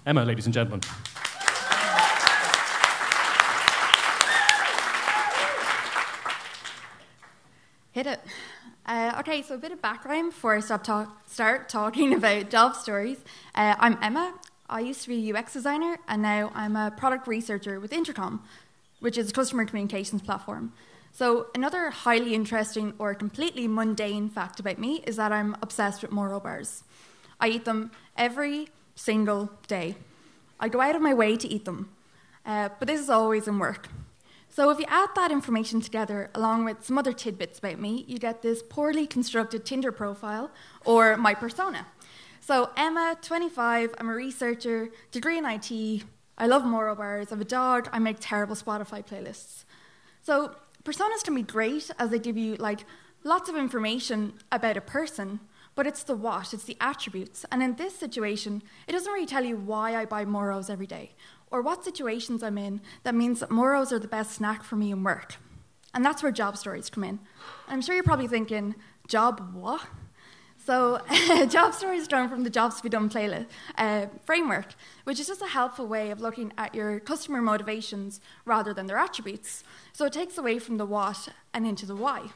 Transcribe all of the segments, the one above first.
Emma, ladies and gentlemen. Hit it. Okay, so a bit of background before I start talking about job stories. I'm Emma. I used to be a UX designer, and now I'm a product researcher with Intercom, which is a customer communications platform. So another highly interesting or completely mundane fact about me is that I'm obsessed with Moro bars. I eat them every single day. I go out of my way to eat them, but this is always in work. So if you add that information together along with some other tidbits about me, you get this poorly constructed Tinder profile or my persona. So Emma, 25, I'm a researcher, degree in IT, I love Moro bars, I have a dog, I make terrible Spotify playlists. So personas can be great as they give you lots of information about a person, but it's the what, it's the attributes. And in this situation, it doesn't really tell you why I buy Moros every day or what situations I'm in that means that Moros are the best snack for me in work. And that's where job stories come in. I'm sure you're probably thinking, job what? So job stories come from the Jobs to be Done playlist framework, which is just a helpful way of looking at your customer motivations rather than their attributes. So it takes away from the what and into the why.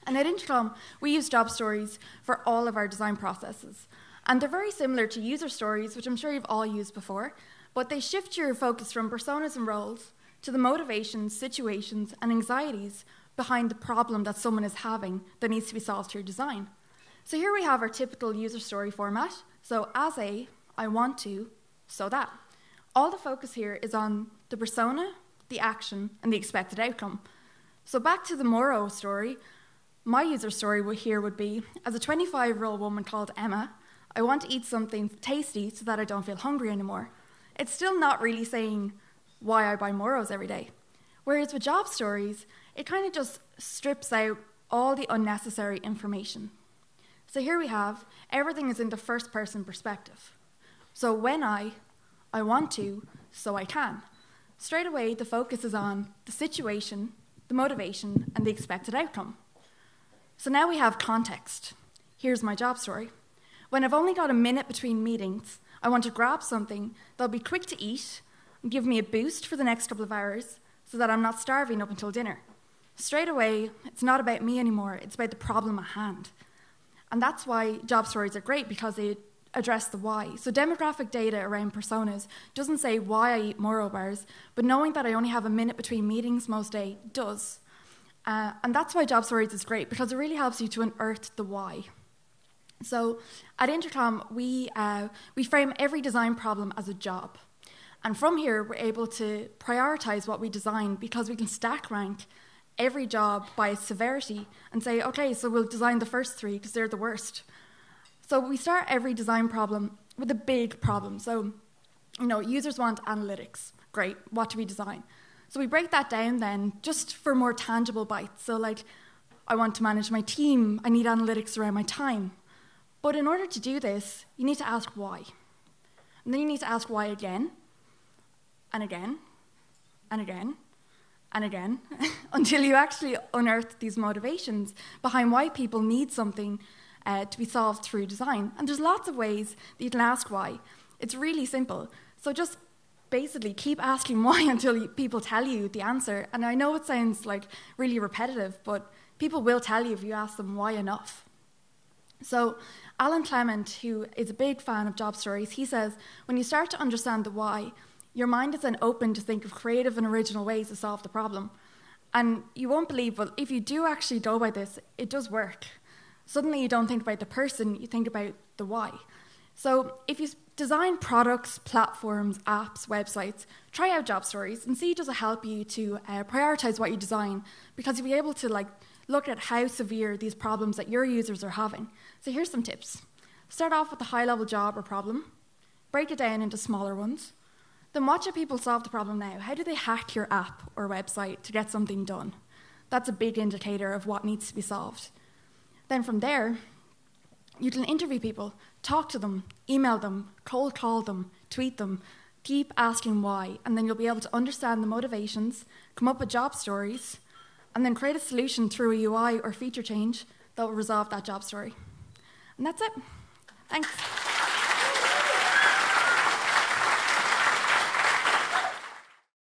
And at Intercom, we use job stories for all of our design processes. And they're very similar to user stories, which I'm sure you've all used before, but they shift your focus from personas and roles to the motivations, situations, and anxieties behind the problem that someone is having that needs to be solved through design. So here we have our typical user story format. So as a, I want to, so that. All the focus here is on the persona, the action, and the expected outcome. So back to the Moro story, my user story here would be, as a 25-year-old woman called Emma, I want to eat something tasty so that I don't feel hungry anymore. It's still not really saying why I buy Moros every day. Whereas with job stories, it kind of just strips out all the unnecessary information. So here we have, everything is in the first person perspective. So when I want to, so I can. Straight away, the focus is on the situation, the motivation, and the expected outcome. So now we have context. Here's my job story. When I've only got a minute between meetings, I want to grab something that'll be quick to eat and give me a boost for the next couple of hours so that I'm not starving up until dinner. Straight away, it's not about me anymore, it's about the problem at hand. And that's why job stories are great, because they address the why. So demographic data around personas doesn't say why I eat Moro bars, but knowing that I only have a minute between meetings most day does. And that's why job stories is great, because it really helps you to unearth the why. So at Intercom, we frame every design problem as a job. And from here, we're able to prioritize what we design, because we can stack rank every job by severity and say, okay, so we'll design the first three because they're the worst. So we start every design problem with a big problem. So, users want analytics. Great, what do we design? So we break that down then just for more tangible bites. So I want to manage my team. I need analytics around my time. But in order to do this, you need to ask why. And then you need to ask why again, and again, and again, and again, until you actually unearth these motivations behind why people need something to be solved through design. And there's lots of ways that you can ask why. It's really simple. So just basically keep asking why until people tell you the answer. And I know it sounds really repetitive, but people will tell you if you ask them why enough. So Alan Clement, who is a big fan of job stories, he says, when you start to understand the why, your mind is then open to think of creative and original ways to solve the problem. And you won't believe, but if you do actually go by this, it does work. Suddenly you don't think about the person, you think about the why. So if you design products, platforms, apps, websites, try out job stories and see does it help you to prioritize what you design, because you'll be able to look at how severe these problems that your users are having. So here's some tips. Start off with a high-level job or problem, break it down into smaller ones, then watch how people solve the problem now. How do they hack your app or website to get something done? That's a big indicator of what needs to be solved. Then from there, you can interview people, talk to them, email them, cold call them, tweet them, keep asking why, and then you'll be able to understand the motivations, come up with job stories, and then create a solution through a UI or feature change that will resolve that job story. And that's it. Thanks.